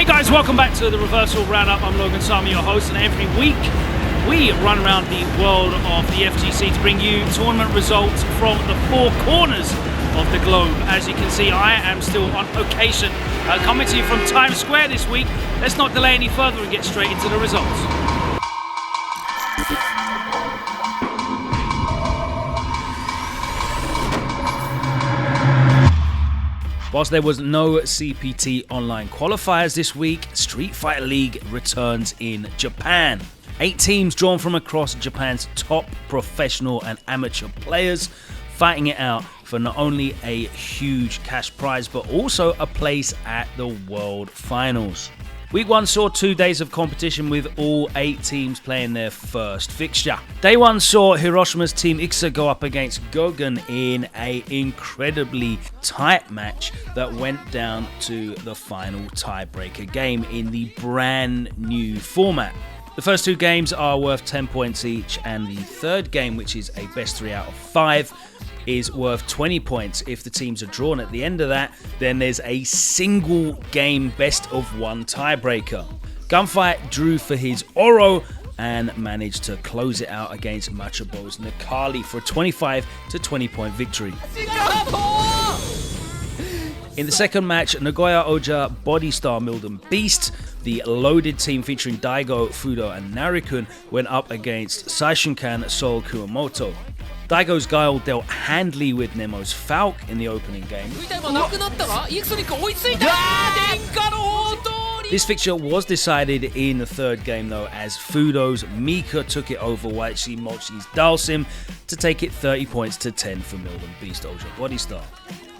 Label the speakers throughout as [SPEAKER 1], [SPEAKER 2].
[SPEAKER 1] Hey guys, welcome back to the Reversal Roundup. I'm Logan Sama, your host, and every week we run around the world of the FGC to bring you tournament results from the four corners of the globe. As you can see, I am still on location, coming to you from Times Square this week. Let's not delay any further and get straight into the results. Whilst there was no CPT online qualifiers this week, Street Fighter League returns in Japan. 8 teams drawn from across Japan's top professional and amateur players, fighting it out for not only a huge cash prize but also a place at the World Finals. Week 1 saw 2 days of competition with all 8 teams playing their first fixture. Day 1 saw Hiroshima's Team Ixer go up against Gogen in an incredibly tight match that went down to the final tiebreaker game in the brand new format. The first 2 games are worth 10 points each, and the third game, which is a best 3 out of 5, is worth 20 points. If the teams are drawn at the end of that, then there's a single game best of 1 tiebreaker. Gunfight drew for his Oro and managed to close it out against Machabo's Nakali for a 25 to 20 point victory. In the second match, Nagoya Oja Body Star Milden Beast, the loaded team featuring Daigo, Fudo and Narikun, went up against Saishunkan Sol Kumamoto. Daigo's Guile dealt handily with Nemo's Falk in the opening game. This fixture was decided in the third game though, as Fudo's Mika took it over Waichi Mochi's Dalsim to take it 30 points to 10 for Milden Beast Oja Body Star.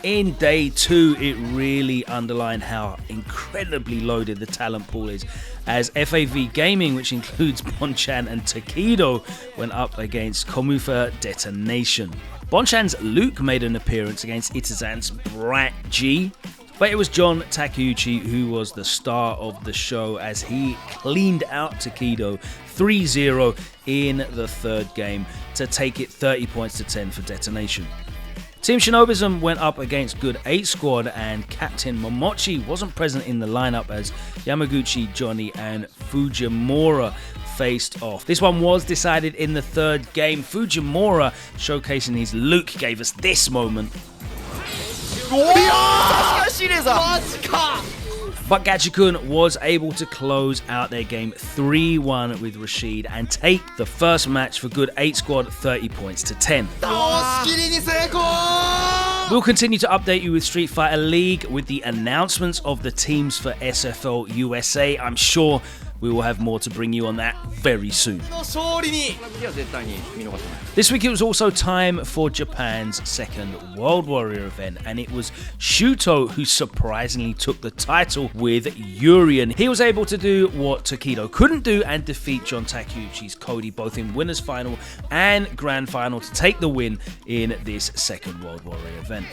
[SPEAKER 1] In day 2, it really underlined how incredibly loaded the talent pool is, as FAV Gaming, which includes Bonchan and Takedo, went up against Komufa Detonation. Bonchan's Luke made an appearance against Itazan's Brat G, but it was John Takeuchi who was the star of the show, as he cleaned out Takedo 3-0 in the third game to take it 30 points to 10 for Detonation. Team Shinobism went up against Good 8 Squad, and Captain Momochi wasn't present in the lineup as Yamaguchi, Johnny and Fujimura faced off. This one was decided in the third game. Fujimura, showcasing his Luke, gave us this moment. But Gachikun was able to close out their game 3-1 with Rashid and take the first match for Good 8 Squad 30 points to 10. We'll continue to update you with Street Fighter League with the announcements of the teams for SFL USA. I'm sure we will have more to bring you on that very soon. This week it was also time for Japan's second World Warrior event, and it was Shuto who surprisingly took the title with Urien. He was able to do what Takedo couldn't do and defeat John Takeuchi's Cody both in winners final and grand final to take the win in this second World Warrior event.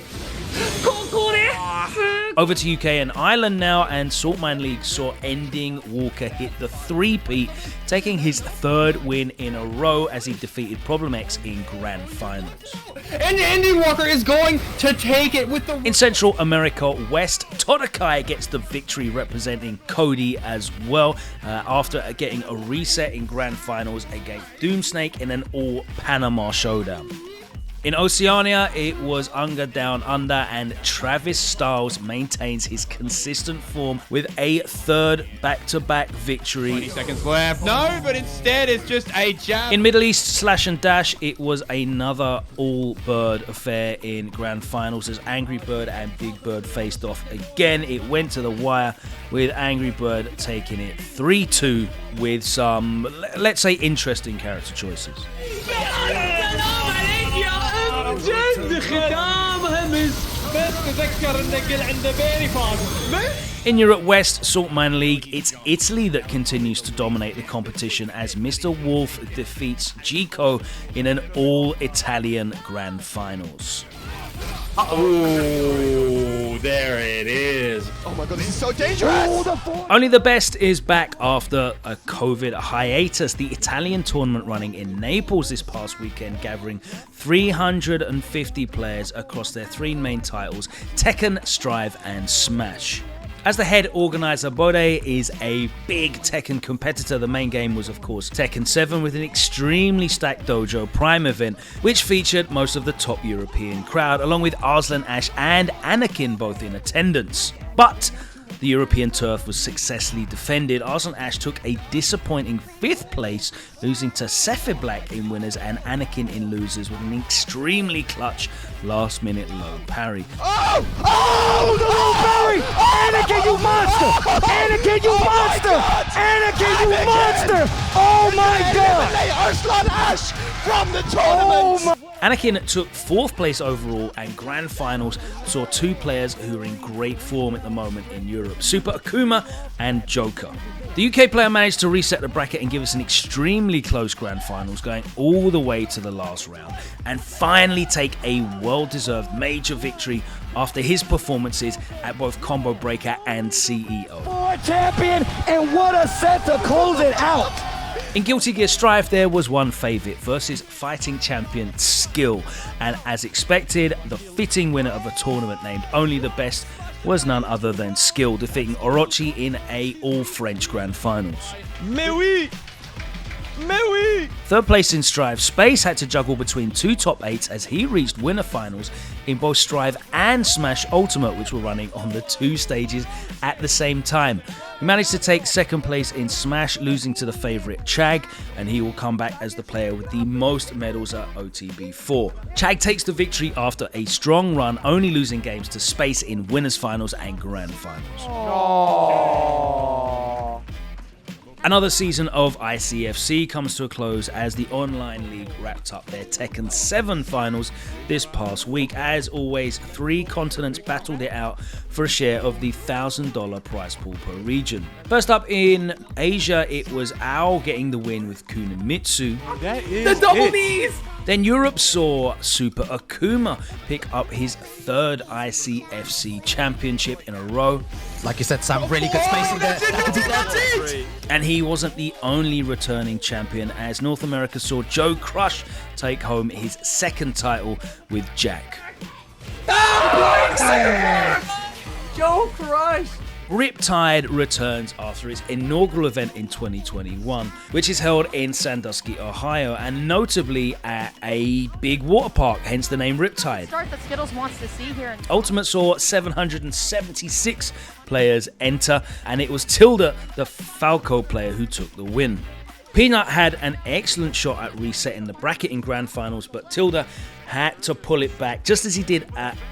[SPEAKER 1] Over to UK and Ireland now, and Saltmine League saw Ending Walker hit the 3-peat, taking his third win in a row as he defeated Problem X in grand finals.
[SPEAKER 2] And Ending Walker is going to take it with the...
[SPEAKER 1] In Central America West, Todokai gets the victory representing Cody as well, after getting a reset in grand finals against Doomsnake in an all Panama showdown. In Oceania, it was Unga Down Under, and Travis Styles maintains his consistent form with a third back-to-back victory.
[SPEAKER 2] 20 seconds left. No, but instead it's just a jab.
[SPEAKER 1] In Middle East Slash and Dash, it was another all-bird affair in grand finals as Angry Bird and Big Bird faced off again. It went to the wire with Angry Bird taking it 3-2 with some, let's say, interesting character choices. In Europe West Saltmine League, it's Italy that continues to dominate the competition as Mr. Wolf defeats Gico in an all-Italian grand finals.
[SPEAKER 2] Oh, there it is.
[SPEAKER 3] Oh my god, this is so dangerous!
[SPEAKER 1] Only the best is back after a COVID hiatus. The Italian tournament running in Naples this past weekend, gathering 350 players across their 3 main titles, Tekken, Strive and Smash. As the head organizer, Bode is a big Tekken competitor. The main game was, of course, Tekken 7 with an extremely stacked dojo prime event, which featured most of the top European crowd, along with Arslan, Ash and Anakin both in attendance. But the European turf was successfully defended. Arslan Ash took a disappointing 5th place, losing to Sephi Black in winners and Anakin in losers with an extremely clutch last-minute low parry.
[SPEAKER 3] Oh! Oh! The low parry!
[SPEAKER 4] Anakin, you monster! Anakin, you monster! Anakin, you monster! Oh my god!
[SPEAKER 3] Arslan Ash from the tournament!
[SPEAKER 1] Anakin took 4th place overall, and Grand Finals saw 2 players who are in great form at the moment in Europe, Super Akuma and Joker. The UK player managed to reset the bracket and give us an extremely close Grand Finals, going all the way to the last round, and finally take a well-deserved major victory after his performances at both Combo Breaker and CEO.
[SPEAKER 4] For champion, and what a set to close it out!
[SPEAKER 1] In Guilty Gear Strive, there was one favourite versus fighting champion Skill, and as expected, the fitting winner of a tournament named Only the Best was none other than Skill, defeating Orochi in a all-French Grand Finals.
[SPEAKER 3] Mais oui! Mais oui!
[SPEAKER 1] 3rd place in Strive, Space had to juggle between 2 top 8s as he reached winner finals in both Strive and Smash Ultimate, which were running on the 2 stages at the same time. He managed to take 2nd place in Smash, losing to the favourite Chag, and he will come back as the player with the most medals at OTB4. Chag takes the victory after a strong run, only losing games to Space in winners finals and grand finals. Another season of ICFC comes to a close as the online league wrapped up their Tekken 7 finals this past week. As always, 3 continents battled it out for a share of the $1,000 prize pool per region. First up in Asia, it was Ao getting the win with Kunimitsu.
[SPEAKER 3] That is
[SPEAKER 2] The double knees!
[SPEAKER 1] Then Europe saw Super Akuma pick up his 3rd ICFC Championship in a row.
[SPEAKER 5] Like you said, Sam, really good spacing there. That could be
[SPEAKER 3] it!
[SPEAKER 1] And he wasn't the only returning champion, as North America saw Joe Crush take home his 2nd title with Jack.
[SPEAKER 2] Joe Crush!
[SPEAKER 1] Riptide returns after its inaugural event in 2021, which is held in Sandusky, Ohio, and notably at a big water park, hence the name Riptide.
[SPEAKER 6] Start that Skittles wants to see here.
[SPEAKER 1] Ultimate saw 776 players enter, and it was Tilda, the Falco player, who took the win. Peanut had an excellent shot at resetting the bracket in Grand Finals, but Tilda had to pull it back just as he did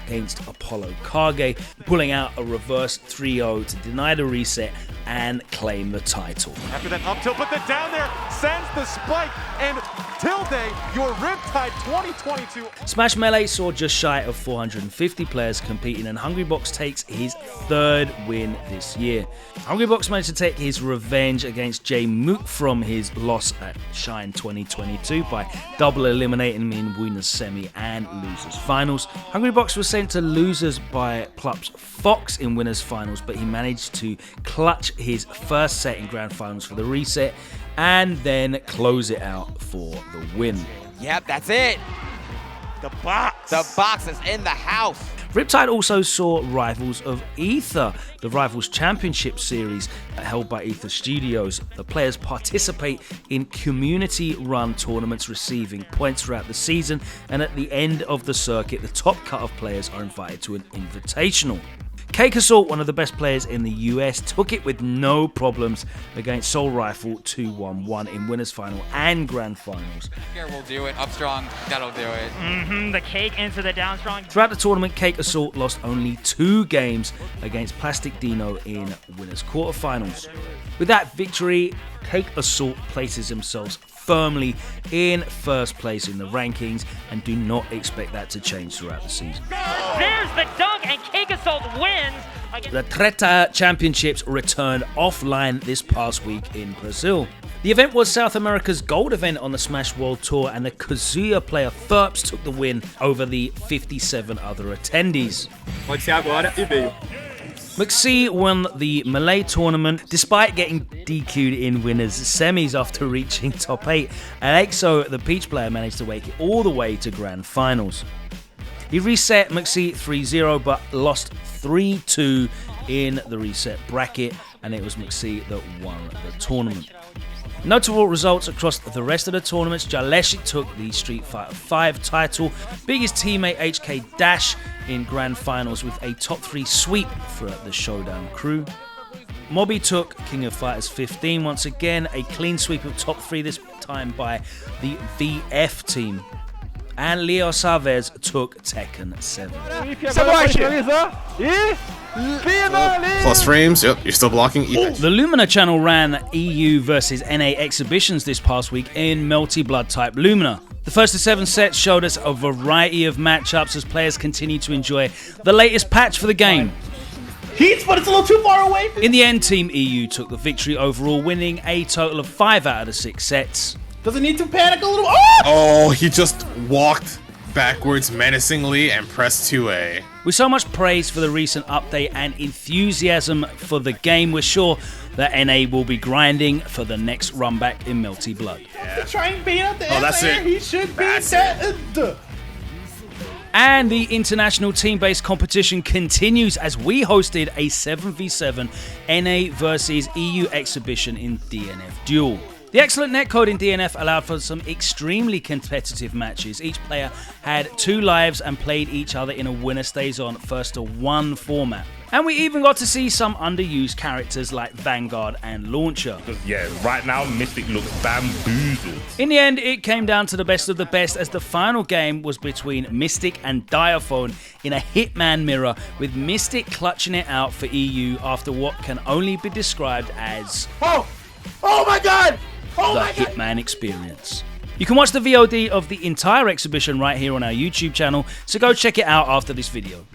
[SPEAKER 1] against Apollo Kage, pulling out a reverse 3-0 to deny the reset and claim the title.
[SPEAKER 3] After that up tilt, put that down there, sends the spike, and Tilde, your Riptide 2022.
[SPEAKER 1] Smash Melee saw just shy of 450 players competing, and Hungrybox takes his 3rd win this year. Hungrybox managed to take his revenge against Jay Mook from his loss at Shine 2022 by double eliminating him in winners semi and losers finals. Hungrybox was sent to losers by Plups Fox in winners finals, but he managed to clutch his 1st set in grand finals for the reset and then close it out for the win.
[SPEAKER 7] Yep, that's it.
[SPEAKER 3] The box.
[SPEAKER 7] The box is in the house.
[SPEAKER 1] Riptide also saw Rivals of Ether, the Rivals Championship Series held by Ether Studios. The players participate in community-run tournaments, receiving points throughout the season, and at the end of the circuit, the top cut of players are invited to an invitational. Cake Assault, one of the best players in the US, took it with no problems against Soul Rifle 2-1-1 in winners final and grand finals.
[SPEAKER 8] Here will do it. Up strong, that'll do it.
[SPEAKER 9] The cake into the down strong.
[SPEAKER 1] Throughout the tournament, Cake Assault lost only 2 games against Plastic Dino in winners quarterfinals. With that victory, Cake Assault places themselves firmly in 1st place in the rankings and do not expect that to change throughout the season.
[SPEAKER 9] There's the dunk, and Cake Assault wins.
[SPEAKER 1] The TRT Championships returned offline this past week in Brazil. The event was South America's gold event on the Smash World Tour, and the Kazuya player Thurps took the win over the 57 other attendees.
[SPEAKER 2] Pode ser agora e veio.
[SPEAKER 1] McSee won the Melee tournament despite getting DQ'd in winners semis after reaching top 8, and EXO, the Peach player, managed to make it all the way to grand finals. He reset McSee 3-0 but lost 3-2 in the reset bracket, and it was McSee that won the tournament. Notable results across the rest of the tournaments: Jalesh took the Street Fighter V title, biggest teammate HK Dash in grand finals with a top 3 sweep for the Showdown crew. Mobby took King of Fighters 15, once again a clean sweep of top 3, this time by the VF team. And Leo Savez took Tekken 7.
[SPEAKER 10] Plus frames, yep, you're still blocking.
[SPEAKER 1] The Lumina channel ran EU versus NA exhibitions this past week in Melty Blood type Lumina. The first of 7 sets showed us a variety of matchups as players continue to enjoy the latest patch for the game.
[SPEAKER 2] Heats, but it's a little too far away.
[SPEAKER 1] In the end, Team EU took the victory overall, winning a total of 5 out of the 6 sets.
[SPEAKER 2] Doesn't need to panic a little.
[SPEAKER 10] Oh, he just walked backwards menacingly and pressed 2A.
[SPEAKER 1] With so much praise for the recent update and enthusiasm for the game, we're sure that NA will be grinding for the next run back in Melty Blood.
[SPEAKER 2] Yeah. Try and bait out the
[SPEAKER 10] that's it.
[SPEAKER 2] He should
[SPEAKER 10] That's
[SPEAKER 2] be dead.
[SPEAKER 1] And the international team-based competition continues as we hosted a 7v7 NA versus EU exhibition in DNF Duel. The excellent netcode in DNF allowed for some extremely competitive matches. Each player had 2 lives and played each other in a winner stays on first to 1 format. And we even got to see some underused characters like Vanguard and Launcher.
[SPEAKER 11] Yeah, right now Mystic looks bamboozled.
[SPEAKER 1] In the end, it came down to the best of the best as the final game was between Mystic and Diaphone in a Hitman mirror, with Mystic clutching it out for EU after what can only be described as
[SPEAKER 2] Oh my god!
[SPEAKER 1] the Hitman experience. You can watch the VOD of the entire exhibition right here on our YouTube channel, so go check it out after this video.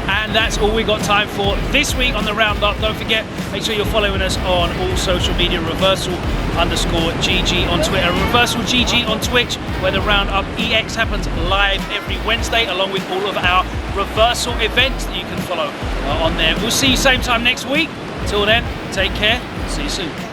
[SPEAKER 1] And that's all we got time for this week on the Roundup. Don't forget, make sure you're following us on all social media, Reversal_GG on Twitter, ReversalGG on Twitch, where the Roundup EX happens live every Wednesday, along with all of our Reversal events that you can follow on there. We'll see you same time next week. Till then, take care. See you soon.